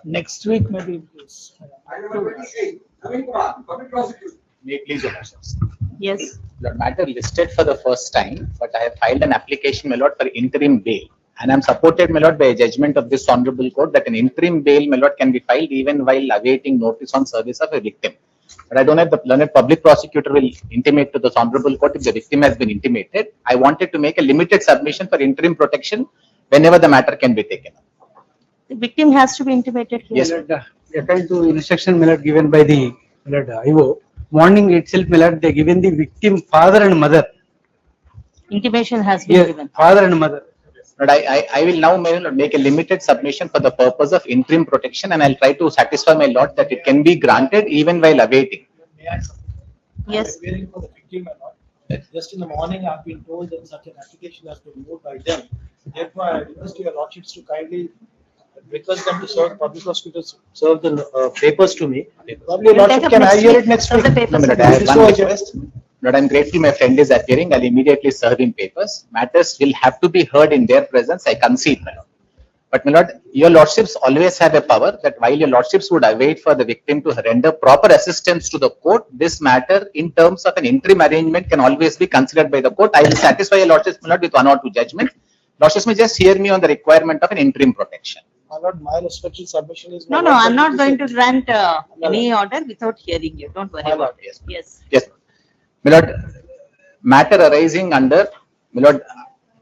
Next week maybe, please. May please, Your Lordships. Yes. The matter listed for the first time, but I have filed an application, my lord, for interim bail. And I am supported, my lord, by a judgment of this honorable court that an interim bail, my lord, can be filed even while awaiting notice on service of a victim. But I don't know if the learned public prosecutor will intimate to this honorable court if the victim has been intimated. I wanted to make a limited submission for interim protection whenever the matter can be taken up. The victim has to be intimated here. Yes, According to instruction given by the IO, morning itself they given the victim father and mother. Intimation has been given. Father and mother. but I will now make a limited submission for the purpose of interim protection, and I'll try to satisfy my lord that it can be granted even while awaiting. May I? Yes. I'm appearing for the victim or not. Just in the morning, I've been told that such an application has been moved by them. Therefore, I request your lordships to kindly request them to serve public prosecutors, serve the papers to me. Probably your We'll take lordship up can I next hear week. it next Serve week? the papers. No, my lord, I have This one was request. But I'm grateful my friend is appearing. I'll immediately serve him papers. Matters will have to be heard in their presence. I concede, my lord. But my lord, your lordships always have a power that while your lordships would await for the victim to render proper assistance to the court, this matter in terms of an interim arrangement can always be considered by the court. I will satisfy your lordships, my lord, with one or two judgments. Lordships may just hear me on the requirement of an interim protection. My lord, my respectful submission is. No, I'm not going to grant any order without hearing you. Don't worry My lord, about it. yes. Yes. Yes, my lord, matter arising under, my lord,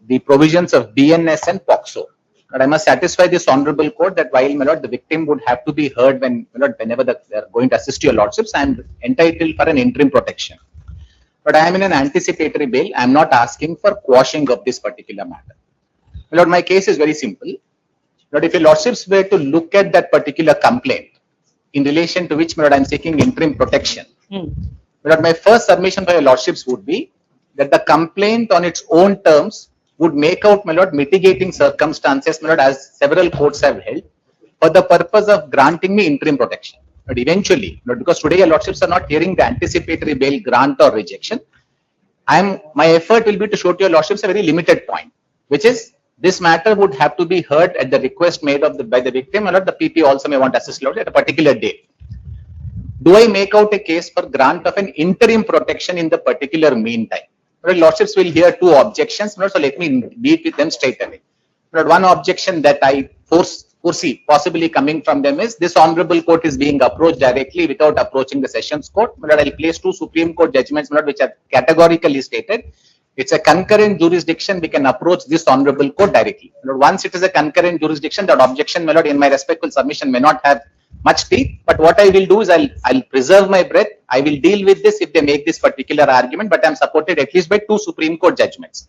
the provisions of BNS and POCSO. But I must satisfy this honorable court that while, my lord, the victim would have to be heard when, my lord, whenever they are going to assist your lordships, I am entitled for an interim protection. But I am in an anticipatory bail. I am not asking for quashing of this particular matter. My lord, my case is very simple. But if your lordships were to look at that particular complaint in relation to which, my lord, I am seeking interim protection, but my first submission for your lordships would be that the complaint on its own terms would make out, my lord, mitigating circumstances, my lord, as several courts have held, for the purpose of granting me interim protection. But eventually, because today your lordships are not hearing the anticipatory bail grant or rejection, my effort will be to show to your lordships a very limited point, which is this matter would have to be heard at the request made by the victim, or the PP also may want assist lord at a particular date. Do I make out a case for grant of an interim protection in the particular meantime? But lordships will hear two objections, so let me deal with them straight away. But one objection that I foresee possibly coming from them is this honorable court is being approached directly without approaching the sessions court. But I'll place two Supreme Court judgments which are categorically stated. It's a concurrent jurisdiction. We can approach this honorable court directly. Once it is a concurrent jurisdiction, that objection, my lord, in my respectful submission may not have much teeth. But what I will do is I'll preserve my breath. I will deal with this if they make this particular argument. But I'm supported at least by two Supreme Court judgments.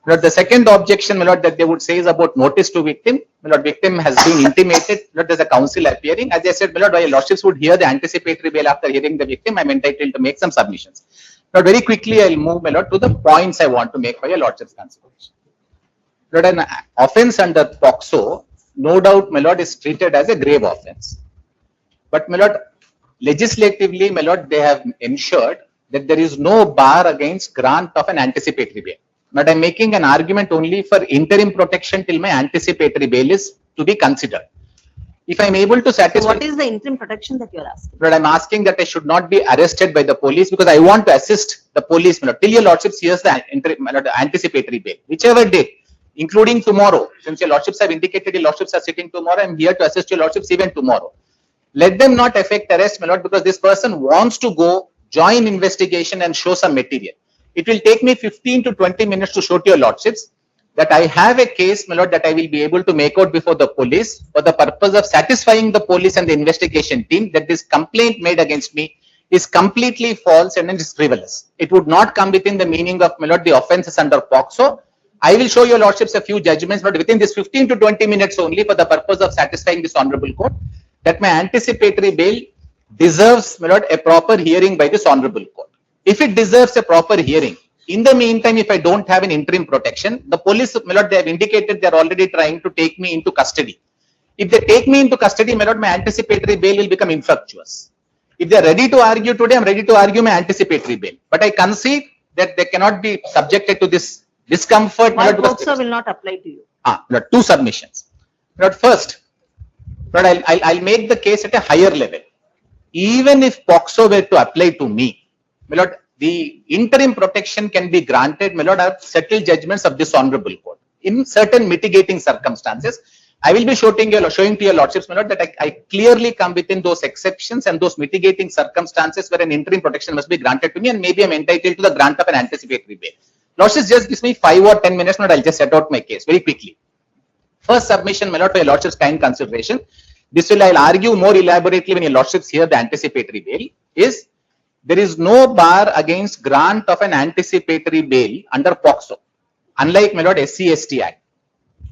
But the second objection, my lord, that they would say is about notice to victim. My lord, victim has been intimated. My lord, there's a counsel appearing. As I said, my lord, your lordships would hear the anticipatory bail after hearing the victim. I'm entitled to make some submissions. Now, very quickly, I'll move, my lord, to the points I want to make for your lordship's consideration. Lord, an offence under POCSO, no doubt, my lord, is treated as a grave offence. But, my lord, legislatively, my lord, they have ensured that there is no bar against grant of an anticipatory bail. But I'm making an argument only for interim protection till my anticipatory bail is to be considered. If I'm able to satisfy. So what is the interim protection that you're asking? But I'm asking that I should not be arrested by the police because I want to assist the police. Till your lordships hears the anticipatory bail, whichever date, including tomorrow. Since your lordships have indicated your lordships are sitting tomorrow, I'm here to assist your lordships even tomorrow. Let them not affect arrest, my lord, because this person wants to go join investigation and show some material. It will take me 15 to 20 minutes to show to your lordships that I have a case, my lord, that I will be able to make out before the police for the purpose of satisfying the police and the investigation team that this complaint made against me is completely false and is frivolous. It would not come within the meaning of, my lord, the offences under POCSO. I will show your lordships a few judgments, but within this 15 to 20 minutes only for the purpose of satisfying this honorable court, that my anticipatory bail deserves, my lord, a proper hearing by this honorable court. If it deserves a proper hearing, in the meantime, if I don't have an interim protection, the police, my lord, they have indicated they are already trying to take me into custody. If they take me into custody, my lord, my anticipatory bail will become infructuous. If they are ready to argue today, I'm ready to argue my anticipatory bail. But I concede that they cannot be subjected to this discomfort. Why POCSO will not apply to you? Lord, two submissions. Lord, first, But I'll make the case at a higher level. Even if POCSO were to apply to me, my lord, the interim protection can be granted, my lord, at settled judgments of this honorable court. In certain mitigating circumstances, I will be showing to your lordships, my lord, that I clearly come within those exceptions and those mitigating circumstances where an interim protection must be granted to me, and maybe I'm entitled to the grant of an anticipatory bail. Lordships, just gives me 5 or 10 minutes, my lord, I'll just set out my case very quickly. First submission, my lord, for your lordship's kind consideration. This will I'll argue more elaborately when your lordships hear the anticipatory bail, is there is no bar against grant of an anticipatory bail under POCSO. Unlike, my lord, SC/ST Act.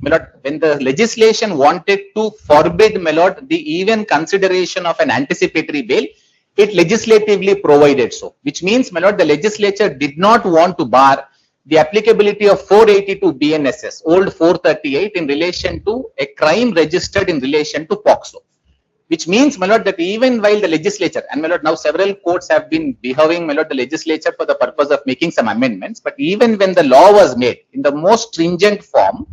My lord, when the legislation wanted to forbid, my lord, the even consideration of an anticipatory bail, it legislatively provided so, which means, my lord, the legislature did not want to bar the applicability of 482 BNSS, old 438, in relation to a crime registered in relation to POCSO. Which means, my lord, that even while the legislature, and my lord, now several courts have been behoving, my lord, the legislature for the purpose of making some amendments, but even when the law was made in the most stringent form,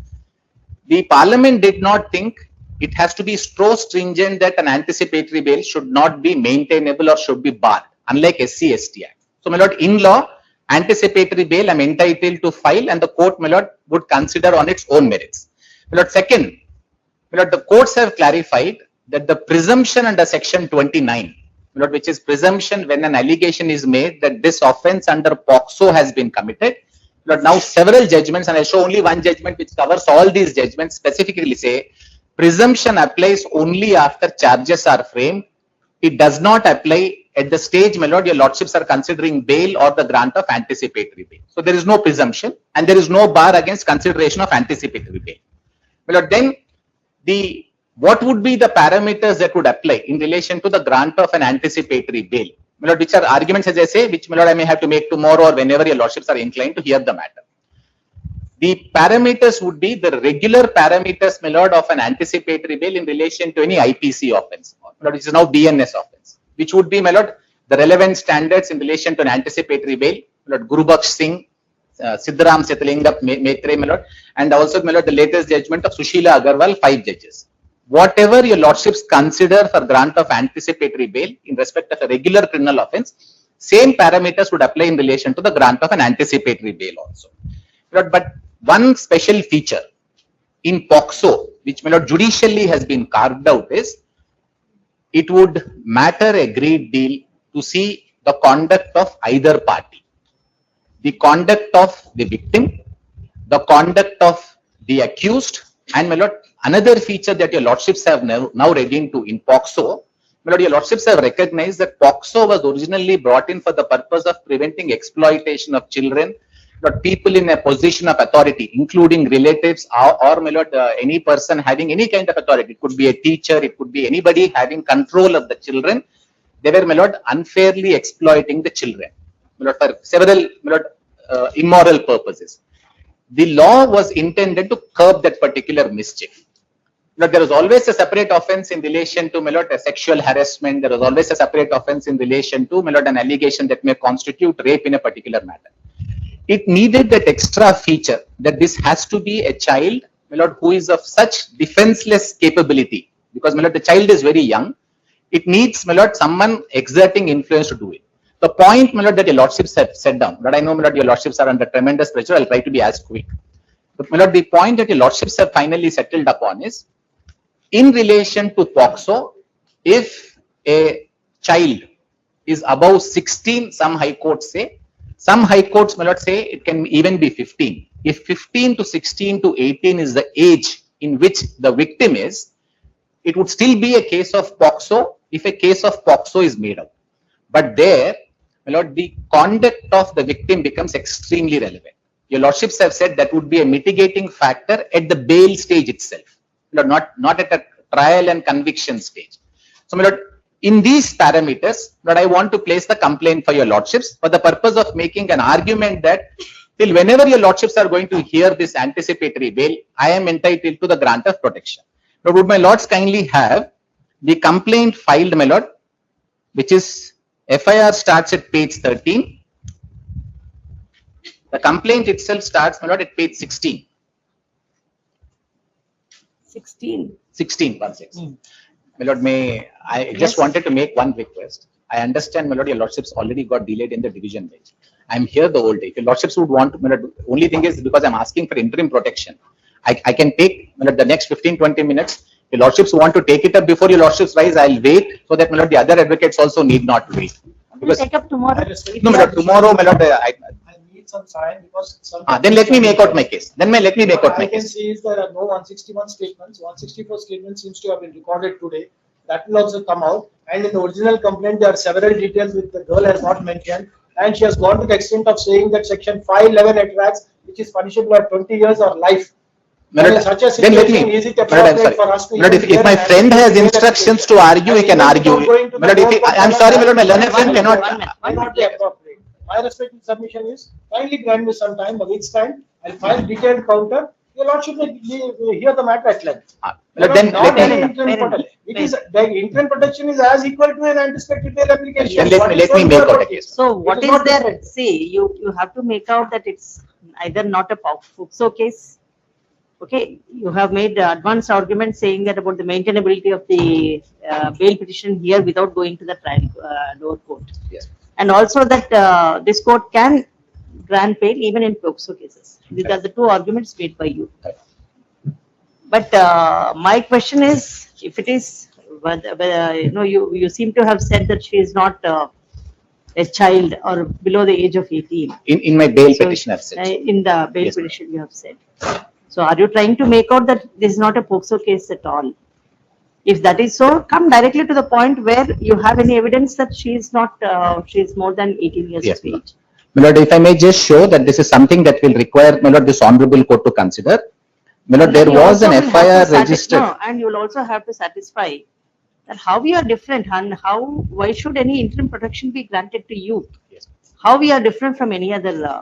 the parliament did not think it has to be so stringent that an anticipatory bail should not be maintainable or should be barred, unlike SC/ST Act. So, my lord, in law, anticipatory bail I'm entitled to file, and the court, my lord, would consider on its own merits. My lord, second, my lord, the courts have clarified that the presumption under section 29, my lord, which is presumption when an allegation is made that this offence under POCSO has been committed. But now several judgments, and I show only one judgment which covers all these judgments, specifically say presumption applies only after charges are framed. It does not apply at the stage, my lord, your lordships are considering bail or the grant of anticipatory bail. So there is no presumption, and there is no bar against consideration of anticipatory bail. My lord, then what would be the parameters that would apply in relation to the grant of an anticipatory bail? My lord, which are arguments, as I say, which, my lord, I may have to make tomorrow or whenever your lordships are inclined to hear the matter. The parameters would be the regular parameters, my lord, of an anticipatory bail in relation to any IPC offence, my lord, which is now BNS offence, which would be, my lord, the relevant standards in relation to an anticipatory bail, my lord, Guru Baksh Singh, Siddharam Sethalingam Maitre, my lord, and also, my lord, the latest judgment of Sushila Agarwal, 5 judges. Whatever your lordships consider for grant of anticipatory bail in respect of a regular criminal offence, same parameters would apply in relation to the grant of an anticipatory bail also. But one special feature in POCSO, which, my lord, judicially has been carved out, is it would matter a great deal to see the conduct of either party. The conduct of the victim, the conduct of the accused, and, my lord, another feature that your lordships have now read into in POCSO, my lord, your lordships have recognized that POCSO was originally brought in for the purpose of preventing exploitation of children, but people in a position of authority, including relatives or my lord, any person having any kind of authority. It could be a teacher, it could be anybody having control of the children. They were, my lord, unfairly exploiting the children, my lord, for several, my lord, immoral purposes. The law was intended to curb that particular mischief. But there was always a separate offence in relation to, my lord, a sexual harassment. There was always a separate offence in relation to, my lord, an allegation that may constitute rape in a particular matter. It needed that extra feature that this has to be a child, my lord, who is of such defenseless capability, because, my lord, the child is very young. It needs, my lord, someone exerting influence to do it. The point, my lord, that your lordships have set down, but I know, my lord, your lordships are under tremendous pressure. I'll try to be as quick. But, my lord, the point that your lordships have finally settled upon is, in relation to POCSO, if a child is above 16, some high courts say, some high courts, my lord, say it can even be 15. If 15 to 16 to 18 is the age in which the victim is, it would still be a case of POCSO if a case of POCSO is made out. But there, my lord, the conduct of the victim becomes extremely relevant. Your lordships have said that would be a mitigating factor at the bail stage itself, not at a trial and conviction stage. So, my lord, in these parameters, I want to place the complaint for your lordships for the purpose of making an argument that till whenever your lordships are going to hear this anticipatory bail, I am entitled to the grant of protection. Now, would my lords kindly have the complaint filed, my lord, which is FIR starts at page 13. The complaint itself starts, my lord, at page 16. 16. 16, 1 6. My lord, I just Yes. wanted to make one request. I understand, my lord, your lordships already got delayed in the division bench. I'm here the whole day. If your lordships would want to, my lord, only thing is because I'm asking for interim protection. I can take, my lord, the next 15-20 minutes. Your lordships want to take it up before your lordships rise, I'll wait so that, my lord, the other advocates also need not wait. We'll Because, take up tomorrow. no, my lord, tomorrow, my lord, I need some time because some. then let me make out my case. Then let me make out What my I can case. see is there are no 161 statements. 164 statements seems to have been recorded today. That will also come out. And in the original complaint, there are several details which the girl has not mentioned. And she has gone to the extent of saying that section 511 attracts, which is punishable at 20 years or life. My And lord, in such a then let situation, me, is it my lord, I'm appropriate sorry. for us to My lord, even if my hear an friend has advocate make that instructions to statement? argue, he And can even argue. without going to My the lord, lower court, I'm sorry, my lord, my learned One friend minute, cannot. one minute, may one not be minute. appropriate. My respected submission is kindly grant me some time, a week's time. I'll file detailed counter. Your lordship will hear the matter at length. But then Not let any me, enough, interim fair enough, protection. It is the interim protection is as equal to an anticipatory bail application. then let What me is so make new out a about it? case. So It what is not there, different. see, you have to make out that it's either not a POCSO case. Okay, you have made advanced argument saying that about the maintainability of the bail petition here without going to the trial lower court. Yes. And also that this court can grant bail even in POCSO cases. These are the two arguments made by you. Correct. But my question is, if it is, whether, you seem to have said that she is not a child or below the age of 18. In my bail So, petition, I've said. in the bail Yes, ma'am. petition, you have said. So are you trying to make out that this is not a POCSO case at all? If that is so, come directly to the point where you have any evidence that she is not, she is more than 18 years Yes, of ma'am. age. My lord, if I may just show that this is something that will require, my lord, this honorable court to consider. My lord, And then there you was also an will have to FIR registered. No, and you will also have to satisfy that how we are different and why should any interim protection be granted to you? Yes. How we are different from any other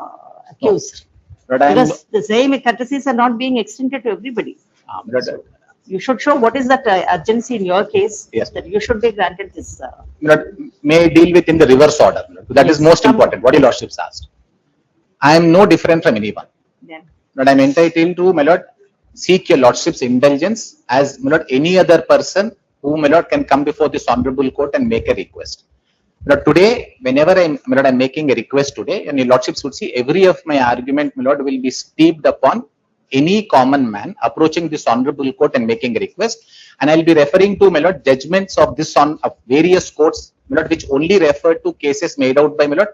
accused? But I am, Because the same courtesies are not being extended to everybody. my lord, You should show what is that urgency in your case. Yes. That you should be granted this. my lord, may I deal with in the reverse order. My lord. That is Yes, most come. important, what your lordships asked. I am no different from anyone. Then. But I'm entitled to, my lord, seek your lordship's indulgence as, my lord, any other person who, my lord, can come before this honorable court and make a request. But today, whenever I'm making a request today, and your lordships would see every of my argument, my lord, will be steeped upon any common man approaching this honorable court and making a request. And I'll be referring to, my lord, judgments of this of various courts, my lord, which only refer to cases made out by, my lord,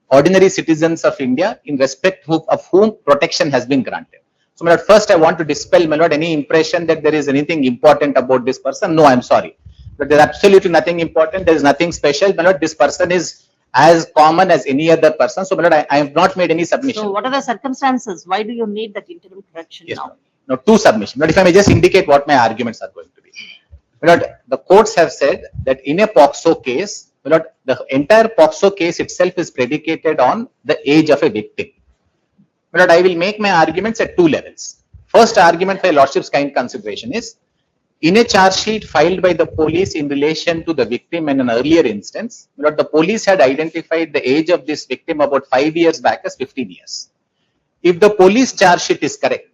ordinary citizens of India in respect of whom protection has been granted. So, my lord, first I want to dispel, my lord, any impression that there is anything important about this person. No, I'm sorry. But there's absolutely nothing important. There is nothing special. My lord, this person is as common as any other person. So, my lord, I have not made any submission. So what are the circumstances? Why do you need that interim protection Yes, now? ma'am. Now, two submissions. But if I may just indicate what my arguments are going to be. My lord, the courts have said that in a POCSO case, my lord, the entire POCSO case itself is predicated on the age of a victim. My lord, I will make my arguments at two levels. First argument by lordship's kind consideration is, in a charge sheet filed by the police in relation to the victim in an earlier instance, my lord, the police had identified the age of this victim about 5 years back as 15 years. If the police charge sheet is correct,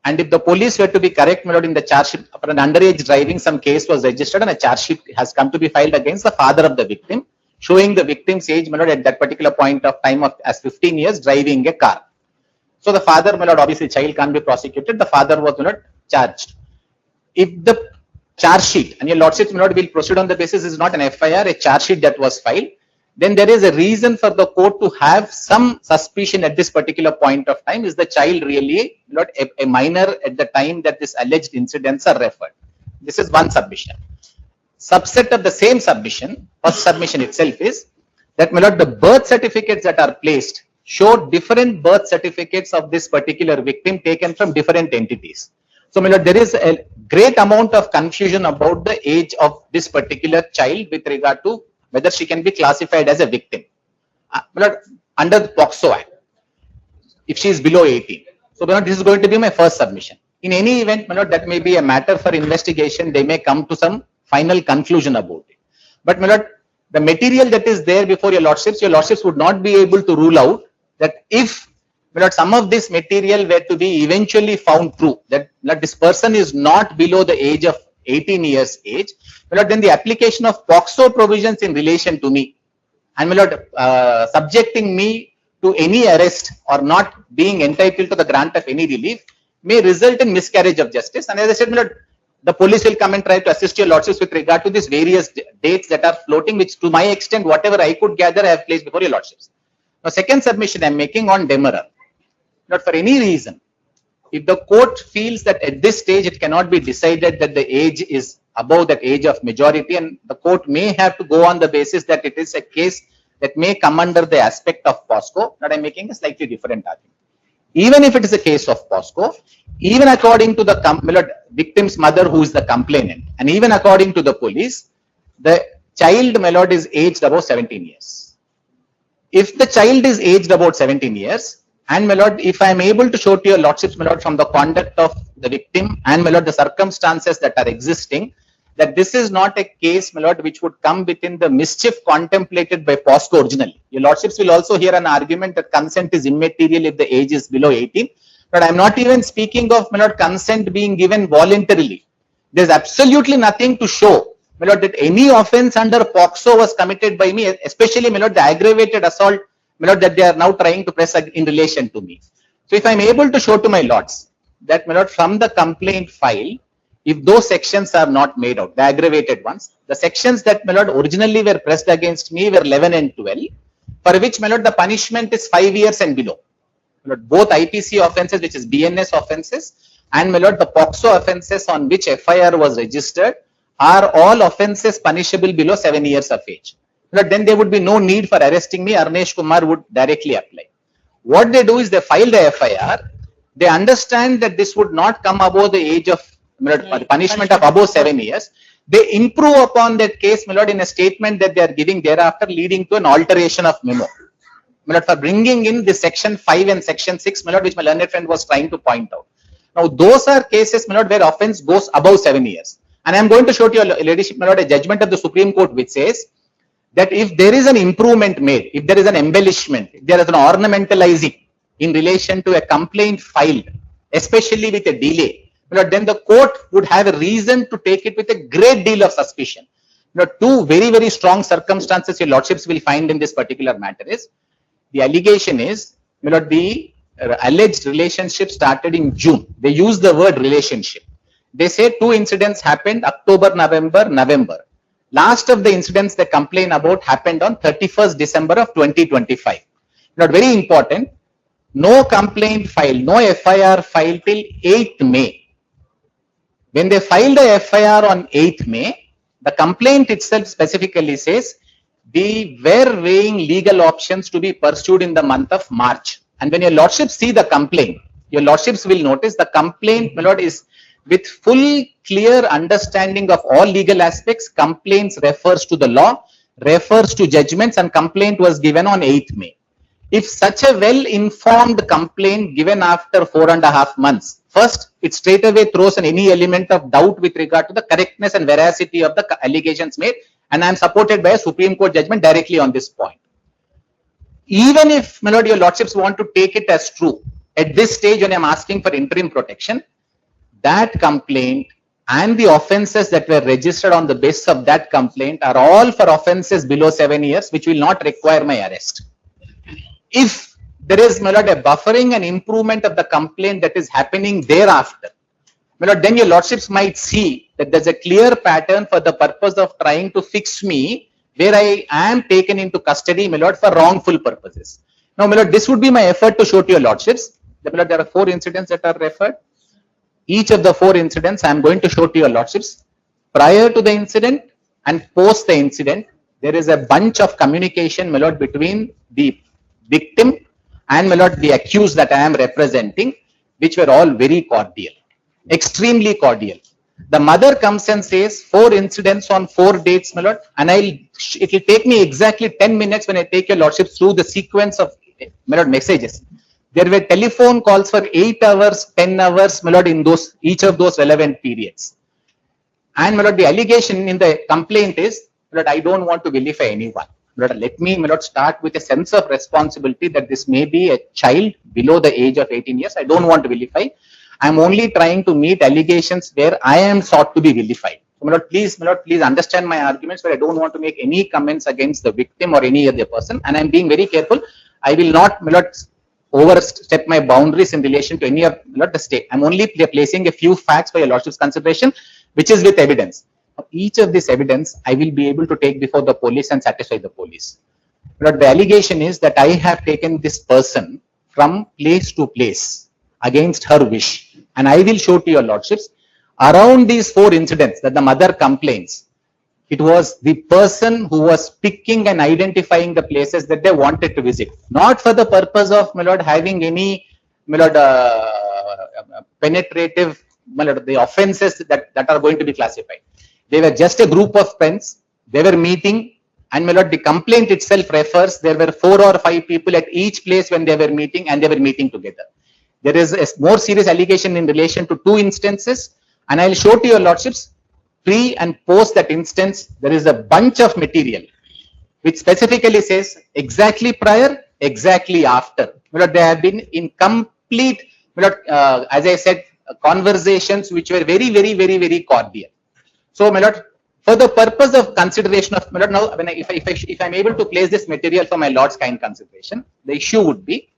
and if the police were to be correct, my lord, in the charge sheet for an underage driving, some case was registered and a charge sheet has come to be filed against the father of the victim, showing the victim's age, my lord, at that particular point of time of as 15 years driving a car. So the father, my lord, obviously child can't be prosecuted. The father was, my lord, charged. If the charge sheet, and your lordship, my lord, will proceed on the basis is not an FIR, a charge sheet that was filed, then there is a reason for the court to have some suspicion at this particular point of time. Is the child really, my lord, a minor at the time that this alleged incidents are referred? This is one submission. Subset of the same submission, first submission itself is that, my lord, the birth certificates that are placed show different birth certificates of this particular victim taken from different entities. So, my lord, there is a great amount of confusion about the age of this particular child with regard to whether she can be classified as a victim. My lord, under the POCSO Act, if she is below 18. So, my lord, this is going to be my first submission. In any event, my lord, that may be a matter for investigation. They may come to some final conclusion about it. But, my lord, the material that is there before your lordships would not be able to rule out that if, my lord, some of this material were to be eventually found true, that this person is not below the age of 18 years age, my lord, then the application of POXO provisions in relation to me and my lord, subjecting me to any arrest or not being entitled to the grant of any relief may result in miscarriage of justice. And as I said, my lord, the police will come and try to assist your lordships with regard to these various dates that are floating, which to my extent, whatever I could gather, I have placed before your lordships. Now, second submission I am making on demeral. Not for any reason, if the court feels that at this stage it cannot be decided that the age is above that age of majority, and the court may have to go on the basis that it is a case that may come under the aspect of POSCO, that I am making a slightly different argument. Even if it is a case of POSCO, even according to the victim's mother who is the complainant, and even according to the police, the child, my lord, is aged about 17 years. If the child is aged about 17 years, and my lord, if I am able to show to your lordships, my lord, from the conduct of the victim and my lord, the circumstances that are existing, that this is not a case, my lord, which would come within the mischief contemplated by POSCO originally. Your lordships will also hear an argument that consent is immaterial if the age is below 18. But I am not even speaking of, my lord, consent being given voluntarily. There is absolutely nothing to show, my lord, that any offense under POXO was committed by me, especially, my lord, the aggravated assault, my lord, that they are now trying to press in relation to me. So if I am able to show to my lords that, my lord, from the complaint file, if those sections are not made out, the aggravated ones, the sections that, my lord, originally were pressed against me were 11 and 12, for which, my lord, the punishment is 5 years and below. My lord, both IPC offences, which is BNS offences, and, my lord, the POXO offences on which FIR was registered are all offences punishable below 7 years of age. But then there would be no need for arresting me. Arnesh Kumar would directly apply. What they do is they file the FIR. They understand that this would not come above the age of punishment of above 7 years. They improve upon that case, my lord, in a statement that they are giving thereafter, leading to an alteration of memo. My lord, for bringing in the section 5 and section 6, my lord, which my learned friend was trying to point out. Now, those are cases, my lord, where offense goes above 7 years. And I am going to show to your ladyship, my lord, a judgment of the Supreme Court which says that if there is an improvement made, if there is an embellishment, if there is an ornamentalizing in relation to a complaint filed, especially with a delay, then the court would have a reason to take it with a great deal of suspicion. Two very, very strong circumstances your lordships will find in this particular matter is, the allegation is, the alleged relationship started in June. They use the word relationship. They say 2 incidents happened October, November. Last of the incidents they complain about happened on 31st December of 2025. Not very important. No complaint filed, no FIR filed till 8th May. When they filed the FIR on 8th May, the complaint itself specifically says we were weighing legal options to be pursued in the month of March. And when your lordships see the complaint, your lordships will notice the complaint, my lord, is with full clear understanding of all legal aspects. Complaints refers to the law, refers to judgments, and complaint was given on 8th May. If such a well-informed complaint given after 4.5 months, first, it straight away throws in any element of doubt with regard to the correctness and veracity of the allegations made, and I am supported by a Supreme Court judgment directly on this point. Even if, my lord, your lordships want to take it as true, at this stage when I am asking for interim protection, that complaint and the offences that were registered on the basis of that complaint are all for offences below 7 years, which will not require my arrest. If there is, my lord, a buffering and improvement of the complaint that is happening thereafter, my lord, then your lordships might see that there's a clear pattern for the purpose of trying to fix me where I am taken into custody, my lord, for wrongful purposes. Now, my lord, this would be my effort to show to your lordships. My lord, there are 4 incidents that are referred. Each of the 4 incidents I am going to show to your lordships. Prior to the incident and post the incident, there is a bunch of communication, my lord, between the victim and, my lord, the accused that I am representing, which were all very cordial, extremely cordial. The mother comes and says 4 incidents on 4 dates, my lord, and it will take me exactly 10 minutes when I take your lordships through the sequence of, my lord, messages. There were telephone calls for 8 hours, 10 hours, my lord, in each of those relevant periods. And, my lord, the allegation in the complaint is, my lord, I don't want to vilify anyone. My lord, let me, my lord, start with a sense of responsibility that this may be a child below the age of 18 years. I don't want to vilify. I'm only trying to meet allegations where I am sought to be vilified. So, my lord, please understand my arguments, but I don't want to make any comments against the victim or any other person, and I'm being very careful. I will not, my lord, overstep my boundaries in relation to any of the state. I'm only placing a few facts for your lordship's consideration, which is with evidence. Each of this evidence I will be able to take before the police and satisfy the police. But the allegation is that I have taken this person from place to place against her wish, and I will show to your lordships around these 4 incidents that the mother complains. It was the person who was picking and identifying the places that they wanted to visit, not for the purpose of, my lord, having any, my lord, penetrative, my lord, the offenses that are going to be classified. They were just a group of friends. They were meeting, and, my lord, the complaint itself refers there were 4 or 5 people at each place when they were meeting, and they were meeting together. There is a more serious allegation in relation to 2 instances, and I'll show to your lordships. Pre and post that instance, there is a bunch of material which specifically says exactly prior, exactly after. They have been in complete, as I said, conversations which were very, very, very, very cordial. So, my lord, for the purpose of consideration of, my lord, now when if I'm able to place this material for my lord's kind consideration, the issue would be,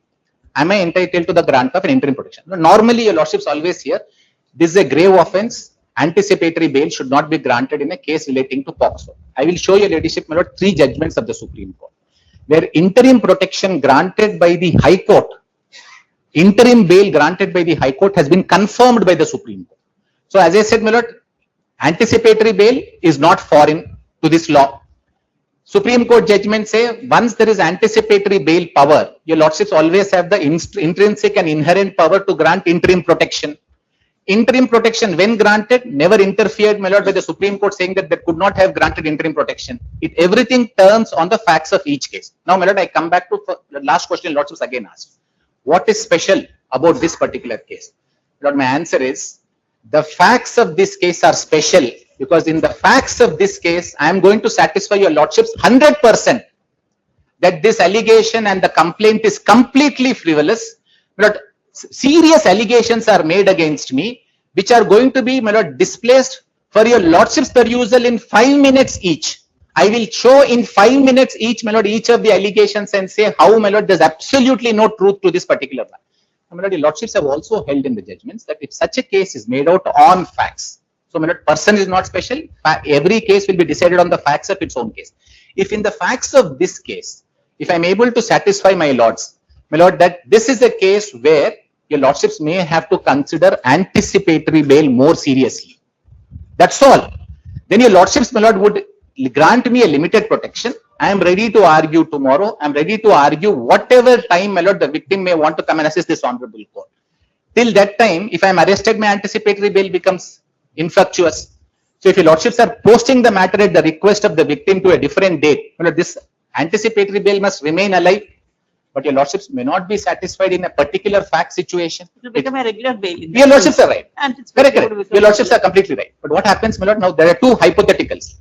am I entitled to the grant of an interim protection? Normally, your lordships always hear, this is a grave offence. Anticipatory bail should not be granted in a case relating to POCSO. I will show your ladyship, my lord, 3 judgments of the Supreme Court, where interim protection granted by the High Court, interim bail granted by the High Court has been confirmed by the Supreme Court. So, as I said, my lord, anticipatory bail is not foreign to this law. Supreme Court judgments say once there is anticipatory bail power, your lordships always have the intrinsic and inherent power to grant interim protection. Interim protection, when granted, never interfered, my lord, by the Supreme Court saying that they could not have granted interim protection. Everything turns on the facts of each case. Now, my lord, I come back to the last question lordships again asked. What is special about this particular case? Lord, my answer is, the facts of this case are special because in the facts of this case, I am going to satisfy your lordships 100% that this allegation and the complaint is completely frivolous. But serious allegations are made against me, which are going to be, my lord, displaced for your lordship's perusal in 5 minutes each. I will show in 5 minutes each, my lord, each of the allegations and say how, my lord, there's absolutely no truth to this particular one. My lord, the lordships have also held in the judgments that if such a case is made out on facts, so, my lord, person is not special. Every case will be decided on the facts of its own case. If in the facts of this case, if I'm able to satisfy my lords, my lord, that this is a case where your lordships may have to consider anticipatory bail more seriously. That's all. Then your lordships, my lord, would grant me a limited protection. I am ready to argue tomorrow. I am ready to argue whatever time, my lord, the victim may want to come and assist this honorable court. Till that time, if I am arrested, my anticipatory bail becomes infructuous. So if your lordships are posting the matter at the request of the victim to a different date, my lord, this anticipatory bail must remain alive. But your lordships may not be satisfied in a particular fact situation. It will become a regular bail. Your lordships are right. And it's Correct. Your lordships are completely right. But what happens, my lord? Now there are 2 hypotheticals.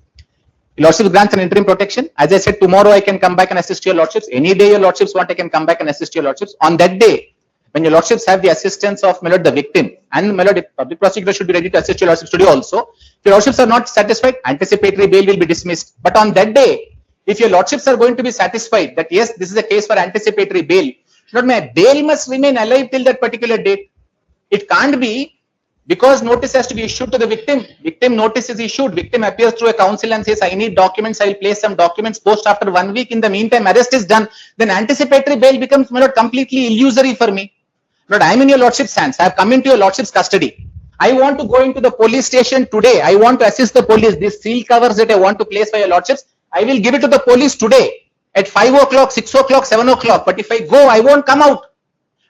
Your lordships grants an interim protection. As I said, tomorrow I can come back and assist your lordships. Any day your lordships want, I can come back and assist your lordships. On that day, when your lordships have the assistance of, my lord, the victim, and, my lord, the public prosecutor should be ready to assist your lordships today also. If your lordships are not satisfied, anticipatory bail will be dismissed. But on that day, if your lordships are going to be satisfied that yes, this is a case for anticipatory bail, Lord, my bail must remain alive till that particular date. It can't be because notice has to be issued to the victim. Victim notice is issued. Victim appears through a counsel and says, I need documents. I will place some documents. Post after 1 week. In the meantime, arrest is done. Then anticipatory bail becomes, my lord, completely illusory for me. Lord, I am in your lordship's hands. I have come into your lordship's custody. I want to go into the police station today. I want to assist the police. These seal covers that I want to place for your lordships, I will give it to the police today at 5 o'clock, 6 o'clock, 7 o'clock. But if I go, I won't come out.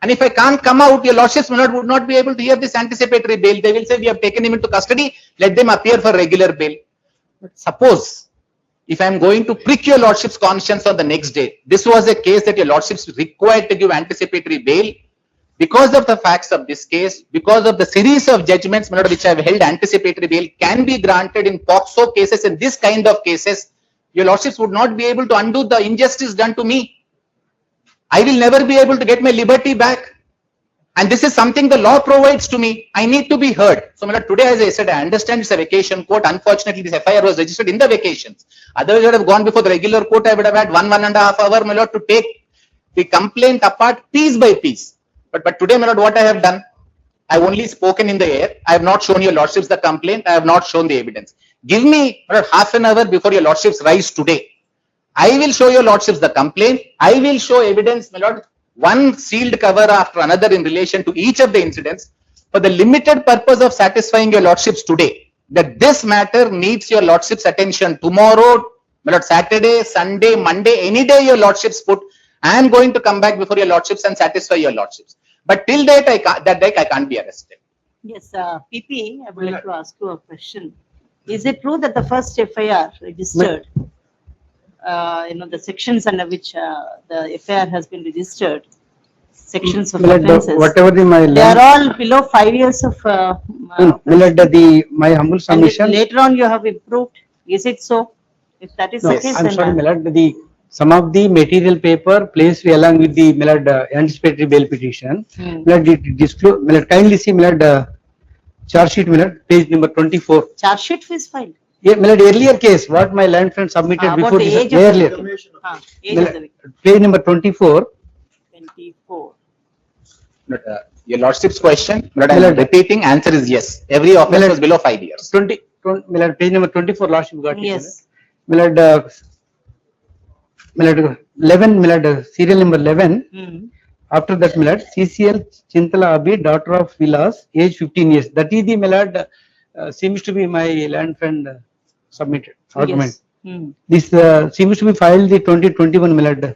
And if I can't come out, your lordships would not be able to hear this anticipatory bail. They will say, we have taken him into custody. Let them appear for regular bail. But suppose if I am going to prick your lordship's conscience on the next day, this was a case that your lordships required to give anticipatory bail. Because of the facts of this case, because of the series of judgments, my lord, which I have held, anticipatory bail can be granted in POCSO cases and this kind of cases. Your lordships would not be able to undo the injustice done to me. I will never be able to get my liberty back. And this is something the law provides to me. I need to be heard. So, my lord, today, as I said, I understand it's a vacation court. Unfortunately, this FIR was registered in the vacations. Otherwise, I would have gone before the regular court. I would have had 1.5 hours, my lord, to take the complaint apart piece by piece. But today, my lord, what I have done, I have only spoken in the air. I have not shown your lordships the complaint. I have not shown the evidence. Give me, my lord, half an hour before your lordships rise today. I will show your lordships the complaint. I will show evidence, my lord, one sealed cover after another in relation to each of the incidents for the limited purpose of satisfying your lordships today, that this matter needs your lordship's attention tomorrow, my lord, Saturday, Sunday, Monday, any day your lordships put. I am going to come back before your lordships and satisfy your lordships. But till date, I can't be arrested. Yes, PP, I would like to ask you a question. Is it true that the first FIR registered, the sections under which the FIR has been registered, sections of offences, Whatever my they are all below 5 years of. My humble And submission. later on you have improved. Is it so? If that is the case, I'm then. sorry, my lord, some of the material paper placed along with the my lord, anticipatory bail petition, my lord, it disclose, my lord, kindly see, my lord, charge sheet, my lord, page number 24. Charge sheet is filed. Yeah, my lord, earlier case, what my land friend submitted About before the this, age of the earlier. victim. Age My of the lord, victim. Page number 24. 24. Your lordship's question, but My I am lord. repeating, answer is yes. Every offense lord. was below 5 years. 20, my lord, page number 24, last you got it. Yes. My lord, 11, my lord, serial number 11. Hmm. After that, my lord, CCL Chintala Abi, daughter of Vilas, age 15 years. That is the, my lord, seems to be my land friend submitted argument. Yes. Hmm. This seems to be filed the 2021, my lord,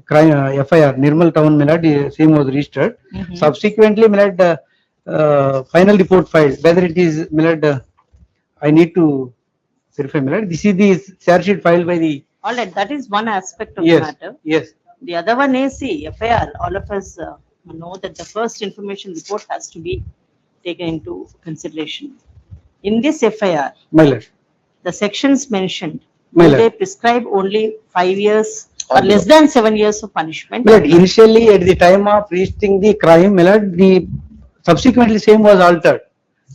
crime FIR, Nirmal Town, my lord, same was registered. Mhm. Subsequently, my lord, final report filed. Whether it is, my lord, I need to verify, my lord. This is the charge sheet filed by the. All right, that is one aspect of the Yes, matter. yes. The other one is the FIR. All of us know that the first information report has to be taken into consideration. In this FIR, My lord. the sections mentioned, My do lord. they prescribe only 5 years or Or less than 7 years of punishment? My lord, initially at the time of registering the crime, my lord, the subsequently same was altered.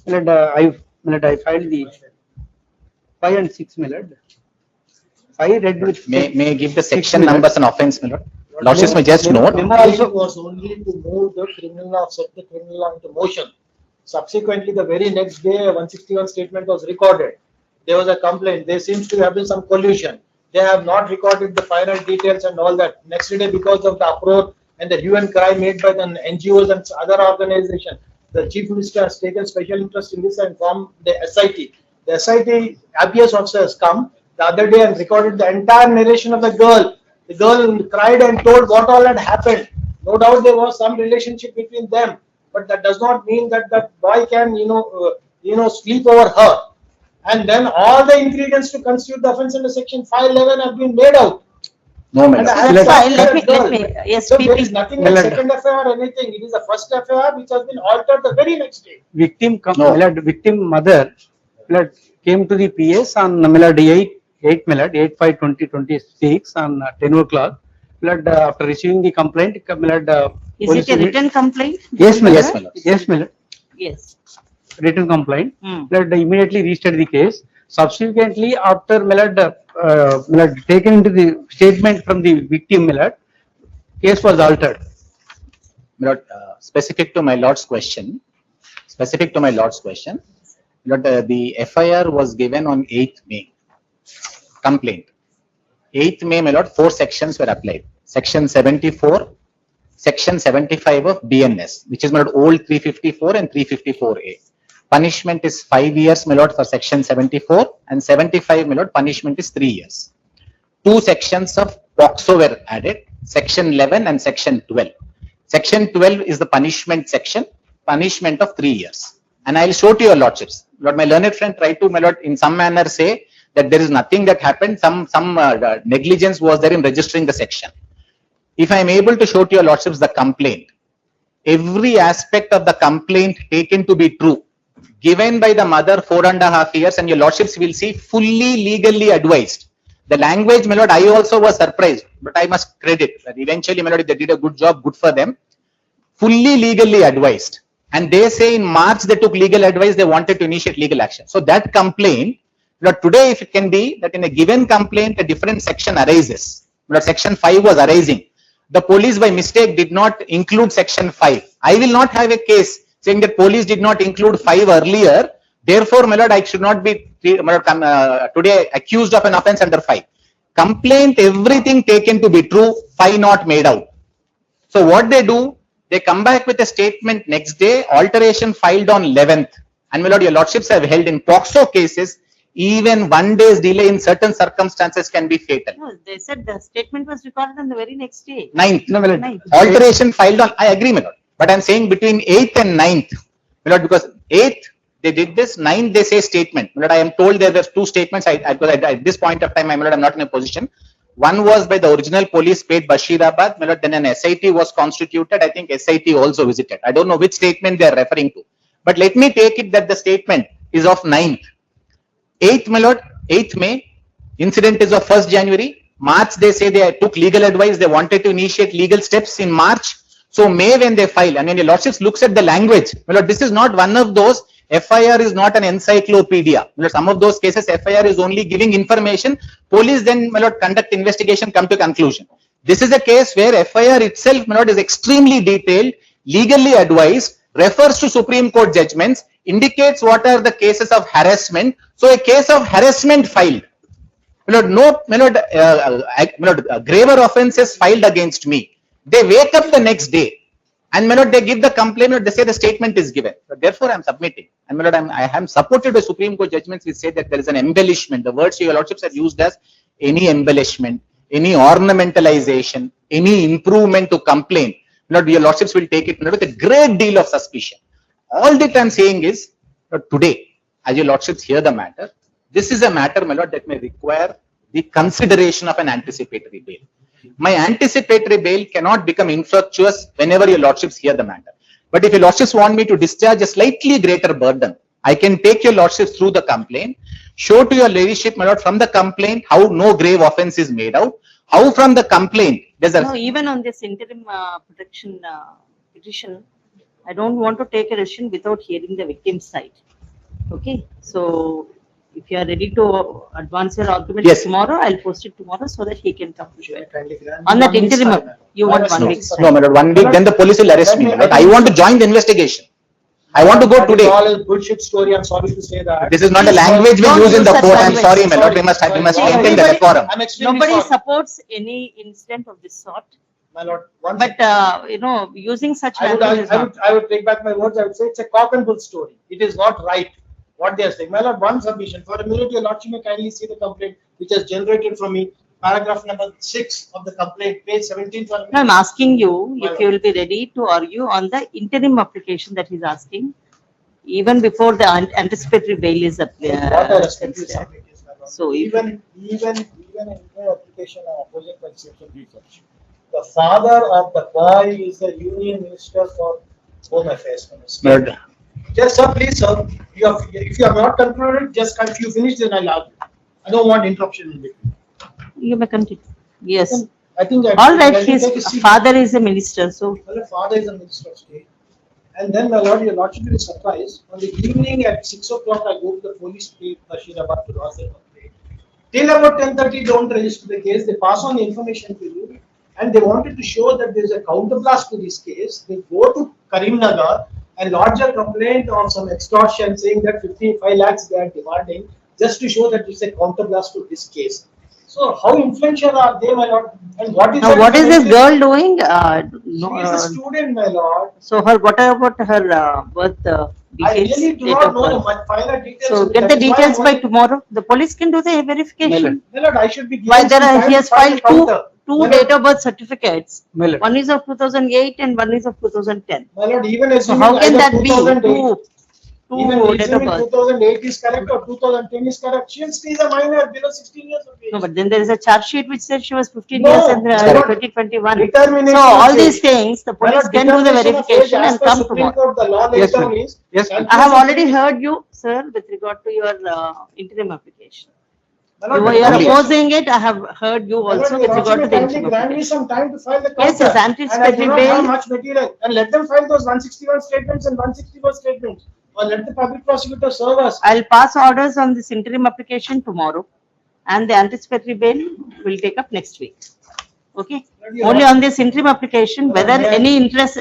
My lord, I filed the 5 and 6, my lord. 5 read with. May I give the six, section my lord. numbers and offense, my lord? Lordships may just Memo- note. memo Also also. was only to move the criminal law, set the criminal law into motion. Subsequently, the very next day, a 161 statement was recorded. There was a complaint. There seems to have been some collusion. They have not recorded the final details and all that. Next day, because of the uproar and the hue and cry made by the NGOs and other organizations, the chief minister has taken special interest in this and formed the SIT. The SIT habeas officer has come the other day and recorded the entire narration of the girl. The girl cried and told what all had happened. No doubt there was some relationship between them, but that does not mean that that boy can, sleep over her. And then all the ingredients to constitute the offence under section 511 have been made out. No, my And lord. I have That's talked fine. to Let that me, girl. yes, So there PP. is nothing like Well, second affair or anything. It is the first affair which has been altered the very next day. Victim, No. my lord, victim mother, my lord, came to the PS on, my lord, 8, my lord, 8/5/2026 on 10 o'clock. My lord, after receiving the complaint, my lord, Is police it a unit- written complaint? Yes, my Yes, lord. my lord. Yes, my lord. Yes. Written complaint. Hmm. My lord, immediately registered the case. Subsequently, after, my lord, taken into the statement from the victim, my lord, case was altered. My lord, specific to my lord's question, Lord, the FIR was given on 8th May. Complaint. 8th May, my lord, 4 sections were applied. Section 74, Section 75 of BNS, which is my lord, old 354 and 354A. Punishment is 5 years, my lord, for section 74, and 75, my lord, punishment is 3 years. 2 sections of POXO were added, section 11 and section 12. Section 12 is the punishment section, punishment of 3 years. And I will show to your lordships. Lord, my learned friend tried to, my lord, in some manner say that there is nothing that happened, some negligence was there in registering the section. If I am able to show to your lordships the complaint, every aspect of the complaint taken to be true, given by the mother 4.5 years, and your lordships will see fully legally advised. The language, my lord, I also was surprised, but I must credit that eventually, my lord, they did a good job, good for them. fully legally advised. And they say in March they took legal advice, they wanted to initiate legal action. So that complaint, but today if it can be that in a given complaint, a different section arises, but section 5 was arising. The police by mistake did not include section 5. I will not have a case saying that police did not include 5 earlier. Therefore, my lord, I should not be today accused of an offence under 5. Complaint, everything taken to be true, 5 not made out. So what they do, they come back with a statement next day, alteration filed on 11th. And my lord, your lordships have held in POXO cases, even 1 day's delay in certain circumstances can be fatal. No, they said the statement was recorded on the very next day. 9th. No, my lord. Ninth. Alteration filed on, I agree, my lord. But I'm saying between 8th and 9th, my lord, because 8th, they did this, 9th, they say statement. My lord, I am told there were 2 statements. At this point of time, my lord, I'm not in a position. One was by the original police paid Bashirabad, my lord, then an SIT was constituted. I think SIT also visited. I don't know which statement they are referring to. But let me take it that the statement is of 9th. 8th, my lord, 8th May, incident is of 1st January. March, they say they took legal advice, they wanted to initiate legal steps in March. So May when they file, and when the lordships looks at the language, my lord, this is not one of those, FIR is not an encyclopedia. My lord, some of those cases, FIR is only giving information. Police then, my lord, conduct investigation, come to conclusion. This is a case where FIR itself, my lord, is extremely detailed, legally advised, refers to Supreme Court judgments, indicates what are the cases of harassment. So a case of harassment filed. My lord, graver offences filed against me. They wake up the next day and my lord, they give the complaint, they say the statement is given. So therefore, I'm submitting. And my lord, I am supported by Supreme Court judgments which say that there is an embellishment. The words your lordships are used as any embellishment, any ornamentalization, any improvement to complaint. My lord, your lordships will take it with a great deal of suspicion. All that I'm saying is today, as your lordships hear the matter, this is a matter, my lord, that may require the consideration of an anticipatory bail. My anticipatory bail cannot become infructuous whenever your lordships hear the matter. But if your lordships want me to discharge a slightly greater burden, I can take your lordships through the complaint, show to your ladyship, my lord, from the complaint how no grave offence is made out, how from the complaint there's a... No, even on this interim protection petition, I don't want to take a decision without hearing the victim's side. Okay, so if you are ready to advance your argument Yes. tomorrow, I'll post it tomorrow so that he can come to it. Kindly grant On me that 1 week's interim, time. you want I 1 was week's not- time. No, my lord, 1 week, then the police will arrest me. My lord. I want to join the investigation. I want to go That is today. all a bullshit story. I'm sorry to say that. This is not a Please language we don't use in use the such court. I'm language. sorry, my lord. We Sorry. must Sorry. maintain the decorum. I'm extremely Nobody sorry. supports any incident of this sort, My lord, once but using such language is not. I would take back my words. I would say it's a cock and bull story. It is not right what they are saying. My lord, one submission. For a minute, your lordship may kindly see the complaint which has generated from me. Paragraph number 6 of the complaint, page 17. For a No, I'm minute. asking you if you will be ready to argue on the interim application that he's asking, even before the anticipatory bail is What I respectfully considered. submit is, my lord, So if- even in the application opposite by section 3, the father of the boy is the union minister for Home Affairs Minister. My lord, Just sir, please sir, if you have not concluded, just if you finish then I'll argue. I don't want interruption in between. You may continue. Yes. I think. All right, I think his father is a minister, so Well, the father is a minister of state. And then my lord, your lordship will be surprised. On the evening at 6 o'clock, I go to the police state, Bashirabad to lodge the complaint. Till about 10:30, don't register the case. They pass on the information to you. And they wanted to show that there is a counterblast to this case. They go to Karimnagar and lodge a complaint on some extortion saying that 55 lakhs they are demanding just to show that it's a counterblast to this case. So how influential are they, my lord? And what is now that what is this influential? girl doing? She No, is a student, my lord. so what about her birth I details? really do date not of know the birth? final details. So get That the is why details I'm by only- tomorrow. The police can do the verification. My lord, I should be given Why there some are, time he to has find filed a counter. two My lord, date of birth certificates. My lord. One is of 2008 and one is of 2010. My lord, even So assuming how can either that be? 2008, even Two date of assuming birth. 2008 is correct or 2010 is correct, she is still a minor below 16 years of age. No, but then there is a charge sheet which said she was 15 No, years and my lord, 2021. determination So all of these age. things, the My police lord, can do the determination of age verification as and per come Supreme tomorrow. Court, the law lays Yes, down ma'am. is. Yes, ma'am. I have already heard you, sir, with regard to your interim application. You are opposing it, I have heard you also with regard to the interim Grant me application. some time to file the Yes, counter. yes, anticipatory And I do not bail. have much material, and let them file those 161 statements and 164 statements, or let the public prosecutor serve us. I'll pass orders on this interim application tomorrow, and the anticipatory bail will take up next week. Okay? Only on this interim application, whether any interest,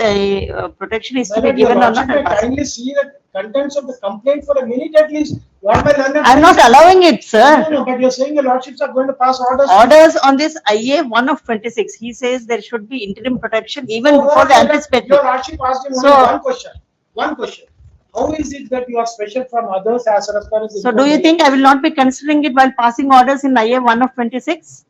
protection is to be My lord, your given or lordship not, I'll may pass. kindly see the contents of the complaint for a minute at least. What my learned I'm not allowing it, No, sir. no, but you're saying your lordships are going to pass orders. Orders on this IA 1 of 26, he says there should be interim protection even So before what the my lord- anticipatory. Your lordship asked him only So- one question. One question. How is it that you are special from others as far as? So do you think I will not be considering it while passing orders in IA 1 of 26?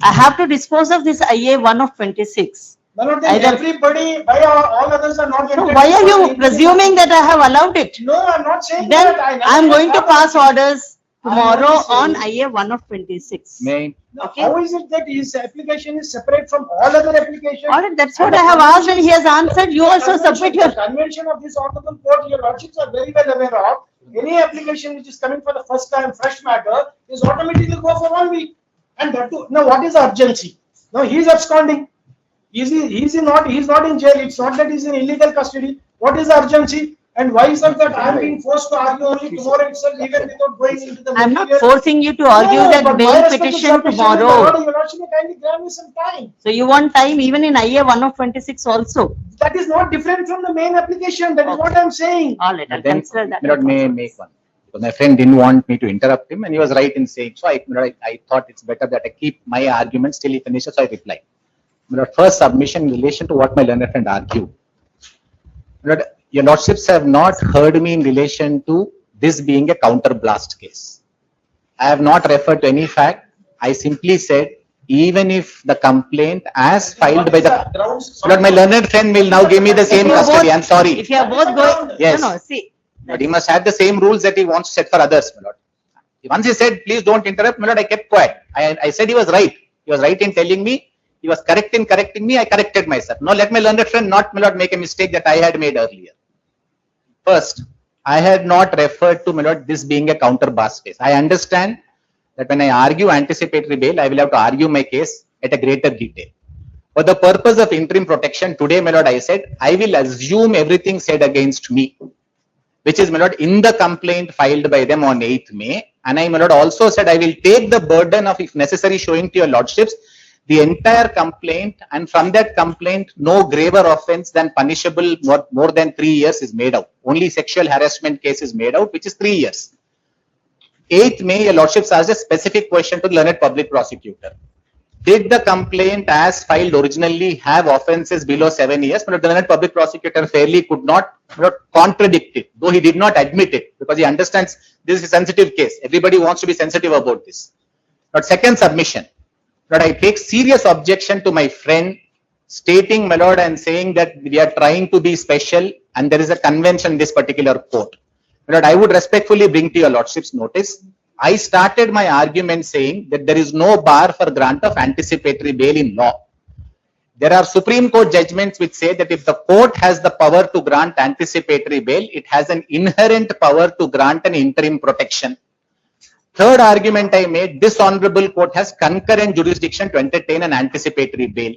I have to dispose of this IA 1 of 26. My lord, then Either- everybody, why all others are not? So entitled why are to you the- presuming that I have allowed it? No, I'm not saying Then that. I am going to pass orders I'm tomorrow only saying- on IA 1 of 26. May, Now, Okay. how is it that his application is separate from all other applications? All right, that's what And I the have asked and convention- he has answered. You also convention- submit your. The convention of this honorable court, your lordships are very well aware of. Any application which is coming for the first time, fresh matter, is automatically go for 1 week. And that too, now what is the urgency? Now he is absconding. He's not in jail. It's not that he's in illegal custody. What is the urgency? And why is it that I'm being forced to argue only tomorrow itself, even without going into the I'm not material? forcing you to argue No, that but my bail respective petition submission, my tomorrow. lord, your lordship may kindly grant me some time. So you want time even in IA 1 of 26 also? That is not different from the main application. That is what I'm saying. All right, I'll but then, consider that. my lord, may I make one. Because my friend didn't want me to interrupt him and he was right in saying, so I thought it's better that I keep my arguments till he finishes, so I replied. My lord, first submission in relation to what my learned friend argued. My lord, your lordships have not heard me in relation to this being a counter blast case. I have not referred to any fact. I simply said, even if the complaint as filed by the, my lord, my learned friend will now give me the same If you are custody, both- I'm sorry. If you are both going, Yes. no, see. But he must have the same rules that he wants to set for others, my lord. Once he said, please don't interrupt, my lord, I kept quiet. I said he was right. He was right in telling me. He was correct in correcting me. I corrected myself. Now let my learned friend not, my lord, make a mistake that I had made earlier. First, I had not referred to, my lord, this being a counter blast case. I understand that when I argue anticipatory bail, I will have to argue my case at a greater detail. For the purpose of interim protection, today, my lord, I said, I will assume everything said against me, which is, my lord, in the complaint filed by them on 8th May. And I, my lord, also said I will take the burden of, if necessary, showing to your lordships the entire complaint, and from that complaint, no graver offense than punishable more than 3 years is made out. Only sexual harassment case is made out, which is 3 years. 8th May, your lordships asked a specific question to the learned public prosecutor. Did the complaint as filed originally have offences below 7 years? But the learned public prosecutor fairly could not contradict it, though he did not admit it, because he understands this is a sensitive case. Everybody wants to be sensitive about this. But second submission, that I take serious objection to my friend stating, my lord, and saying that we are trying to be special and there is a convention in this particular court. My lord, I would respectfully bring to your lordship's notice, I started my argument saying that there is no bar for grant of anticipatory bail in law. There are Supreme Court judgments which say that if the court has the power to grant anticipatory bail, it has an inherent power to grant an interim protection. Third argument I made, this honorable court has concurrent jurisdiction to entertain an anticipatory bail.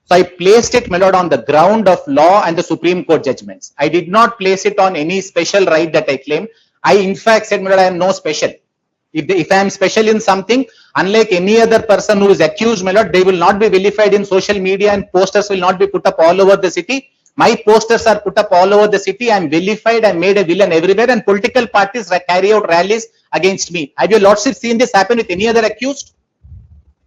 So I placed it, my lord, on the ground of law and the Supreme Court judgments. I did not place it on any special right that I claim. I in fact said, my lord, I am no special. If I am special in something, unlike any other person who is accused, my lord, they will not be vilified in social media and posters will not be put up all over the city. My posters are put up all over the city. I am vilified. I am made a villain everywhere, and political parties carry out rallies against me. Have your lordship seen this happen with any other accused?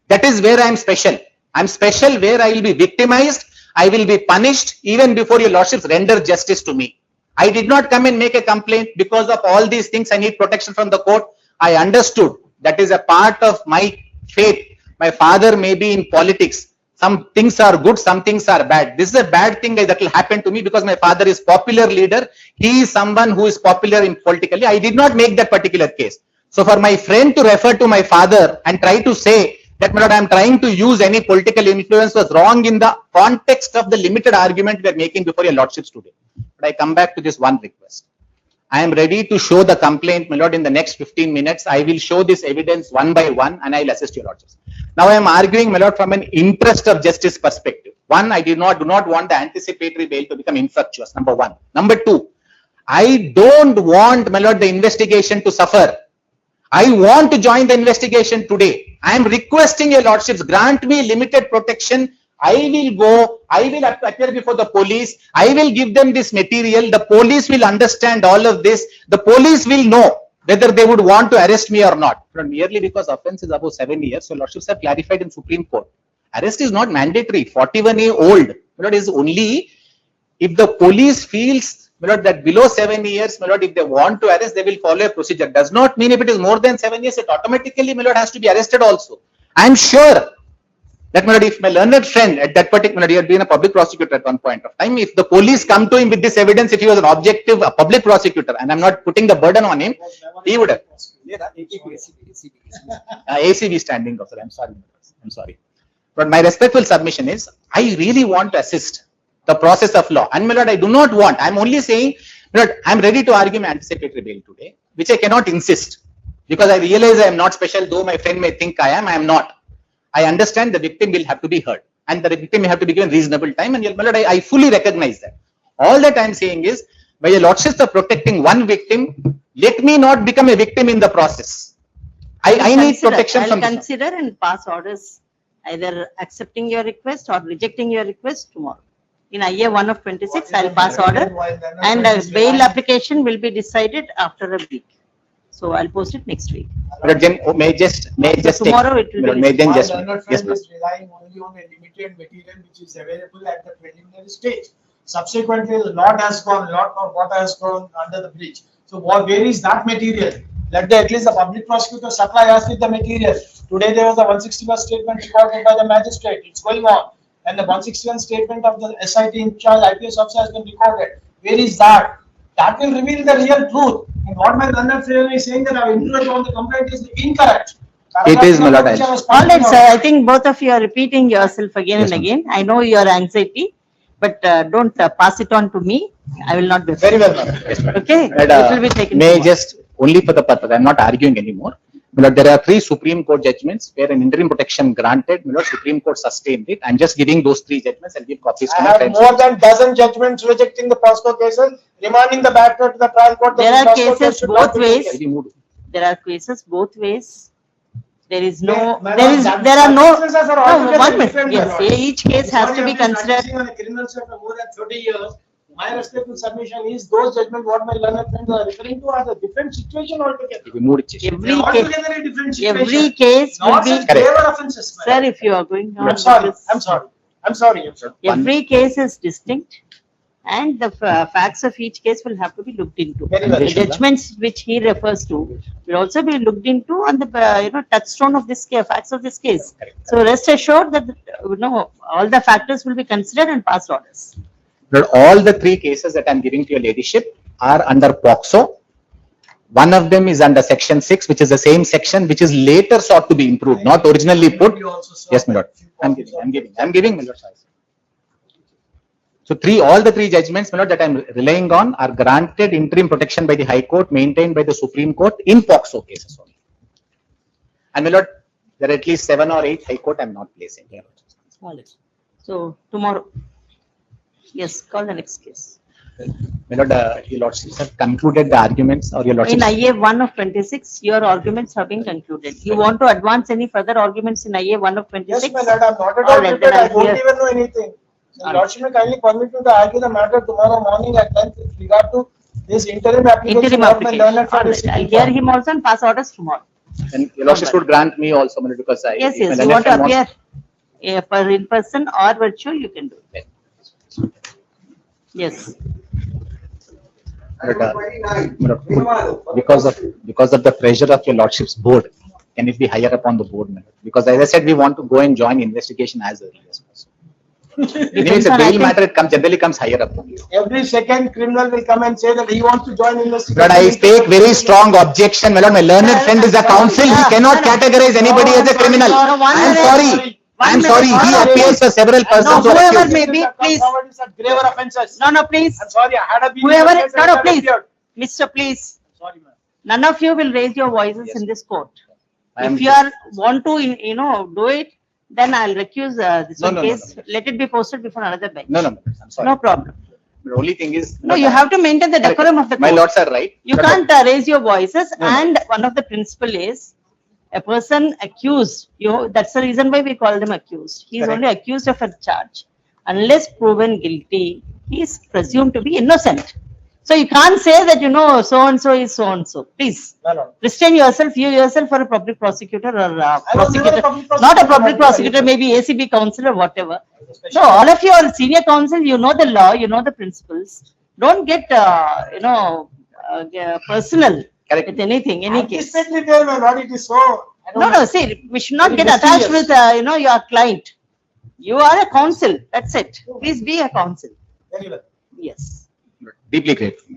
That is where I am special. I am special where I will be victimized. I will be punished even before your lordships render justice to me. I did not come and make a complaint because of all these things. I need protection from the court. I understood that is a part of my faith. My father may be in politics. Some things are good, some things are bad. This is a bad thing that will happen to me because my father is popular leader. He is someone who is popular in politically. I did not make that particular case. So for my friend to refer to my father and try to say that, my lord, I am trying to use any political influence was wrong in the context of the limited argument we are making before your lordships today. But I come back to this one request. I am ready to show the complaint, my lord, in the next 15 minutes. I will show this evidence one by one and I will assist your lordships. Now I am arguing, my lord, from an interest of justice perspective. One, I do not want the anticipatory bail to become infructuous, number one. Number two, I don't want, my lord, the investigation to suffer. I want to join the investigation today. I am requesting your lordships, grant me limited protection. I will go, I will appear before the police. I will give them this material. The police will understand all of this. The police will know whether they would want to arrest me or not. But merely because offense is above 7 years, so lordships have clarified in Supreme Court. Arrest is not mandatory. 41A old. My lord, is only if the police feels, my lord, that below 7 years, my lord, if they want to arrest, they will follow a procedure. Does not mean if it is more than 7 years, it automatically, my lord, has to be arrested also. I am sure that, my lord, if my learned friend at that particular, he had been a public prosecutor at one point of time, if the police come to him with this evidence, if he was an objective, a public prosecutor, and I'm not putting the burden on him, he would have. ACB standing officer, I'm sorry. But my respectful submission is, I really want to assist the process of law. And my lord, I do not want, I'm only saying, my lord, I'm ready to argue my anticipatory bail today, which I cannot insist, because I realize I am not special, though my friend may think I am not. I understand the victim will have to be heard and the victim may have to be given reasonable time, and my lord, I fully recognize that. All that I am saying is, by your lordships are protecting one victim, let me not become a victim in the process. I need protection from I'll this. consider and pass orders, either accepting your request or rejecting your request tomorrow. In IA 1 of 26, I'll pass order, and bail application will be decided after a week. So I'll post it next week. But then, may just Tomorrow it will be may then just, Our learned yes, friend is relying only on a limited material which is available at the preliminary stage. Subsequently, the lot of water has gone under the bridge. So where is that material? Let at least the public prosecutor supply us with the material. Today there was a 161 statement recorded by the magistrate. It's going on. And the 161 statement of the SIT in charge IPS officer has been recorded. Where is that? That will reveal the real truth. And what my learned friend is saying that our influence on the complaint is incorrect. It is, my lord. All right, sir, I think both of you are repeating yourself again and again. I know your anxiety, but don't pass it on to me. I will not be. Very well, ma'am. Yes, madam. Okay, But, it will be taken. may tomorrow. just only for the purpose, I'm not arguing anymore. But there are 3 Supreme Court judgments where an interim protection granted, my lord, Supreme Court sustained it. I'm just giving those 3 judgments. I'll give copies to I my have friends. more than dozen judgments rejecting the POSCO cases, remanding the matter to the trial court. There are POSCO cases case should both not be ways. taken. Very mood. There are cases both ways. There is no, My there lord, is, that- there are that no, cases are no, altogether 1 minute, different, my yes, lord. each case has Sorry, to be I've been considered. practicing on a criminal side for more than 30 years. My respectful submission is those judgments what my learned friends are referring to are a different situation altogether. Very mood change. They Every are case, altogether a different situation. every case will Not be, such graver offences. my sir, lord. if you are going on. I'm sorry, with this, I'm sorry, I'm sorry. Every case is distinct, and the facts of each case will have to be looked into. Very well. The judgments which he refers to will also be looked into on the, touchstone of this case, facts of this case. So rest assured that, all the factors will be considered and passed orders. But all the 3 cases that I'm giving to your ladyship are under POXO. One of them is under section 6, which is the same section, which is later sought to be improved, not originally put. Yes, my lord. I'm giving, my lord. So all the 3 judgments, my lord, that I'm relying on are granted interim protection by the High Court, maintained by the Supreme Court in POXO cases only. And my lord, there are at least 7 or 8 High Court I'm not placing here. So tomorrow, yes, call the next case. My lord, your lordships have concluded the arguments, or your In lordships? IA 1 of 26, your arguments have been concluded. You want to advance any further arguments in IA 1 of 26? Yes, my lord, I'm not at All all right, prepared. then I I'll don't hear. even know anything. So All lordship may kindly permit me to argue the matter tomorrow morning at 10 with regard to this interim application. Interim what my application. learned friend All is right, I'll seeking hear for. him also and pass orders tomorrow. And your lordships would grant me also, my lord, because I. Yes, if my yes, you learned want to friend wants- appear in person or virtual, you can do it. Yes. But, because of the pressure of your lordship's board, can it be higher up on the board, my lord? Because as I said, we want to go and join investigation as early as possible. Anyway, it's a on, I bail think- matter, it generally comes higher up. Every second criminal will come and say that he wants to join investigation. But I take very strong objection, my lord, my learned friend is a counsel, he cannot categorize anybody as a criminal. No, 1 I am minute. sorry, I am 1 sorry, minute. he No, no, appears for several persons who are whoever accused. may be, please. Graver offences. No, no, please. I'm sorry, I had a. Whoever, no, no, please. Mr. Please, Sorry, ma'am. none of you will raise your voices Yes. in this court. I am If you are, want to, do it, then I'll recuse this No, one no, no, case. Let it be posted before another bench. No, I'm sorry. No problem. The only thing is. No, you have to maintain the Correct. decorum of the My court. lords are right. You but- can't raise your voices, No, no. and one of the principle is a person accused, that's the reason why we call them accused. He is Correct. only accused of a charge. Unless proven guilty, he is presumed to be innocent. So you can't say that, so-and-so is so-and-so. Please No, no. restrain yourself, you yourself are a public prosecutor or I was never a prosecutor, public not a prosecutor, public ma'am. prosecutor, maybe ACB counsel or whatever. Especially- No, all of you are senior counsel, you know the law, you know the principles. Don't get, personal Correct. with anything, any I'm case. distinctly there, my lord, it is so. I don't No, know. no, see, we should not Very get attached mysterious. with, your client. You are a counsel, that's it. Please be a counsel. Very well. Yes. Deeply grateful.